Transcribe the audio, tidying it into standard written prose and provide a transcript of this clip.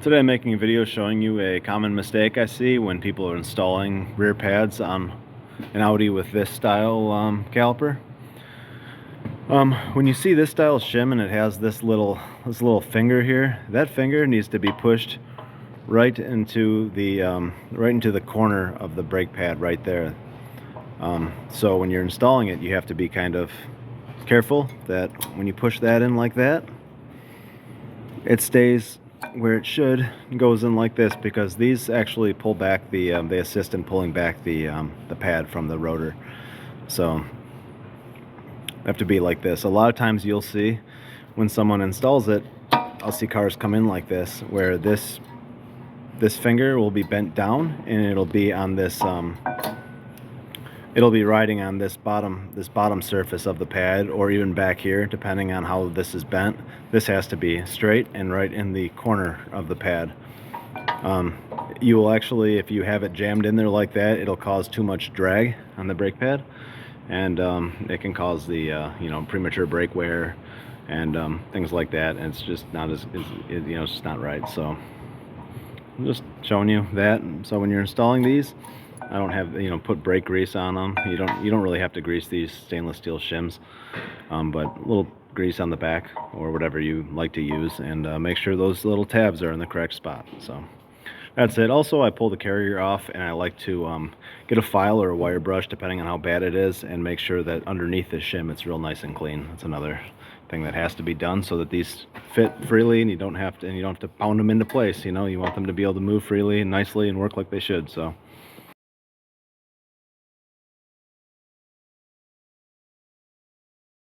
Today I'm making a video showing you a common mistake I see when people are installing rear pads on an Audi with this style caliper. When you see this style shim and it has this little finger here, that finger needs to be pushed right into the corner of the brake pad right there. So when you're installing it, you have to be kind of careful that when you push that in like that, it stays where it should, goes in like this, because these actually pull back they assist in pulling back the pad from the rotor. So they have to be like this. A lot of times you'll see when someone installs it, I'll see cars come in like this, where this finger will be bent down and it'll be on this it'll be riding on this bottom surface of the pad, or even back here, depending on how this is bent. This has to be straight and right in the corner of the pad. You will actually, if you have it jammed in there like that, it'll cause too much drag on the brake pad, and it can cause the premature brake wear and things like that. And it's just not it's just not right. So I'm just showing you that. So when you're installing these, I don't have, put brake grease on them. You don't really have to grease these stainless steel shims, but a little grease on the back or whatever you like to use, and make sure those little tabs are in the correct spot. So that's it. Also, I pull the carrier off, and I like to get a file or a wire brush, depending on how bad it is, and make sure that underneath the shim it's real nice and clean. That's another thing that has to be done, so that these fit freely, and you don't have to pound them into place. You want them to be able to move freely and nicely and work like they should. So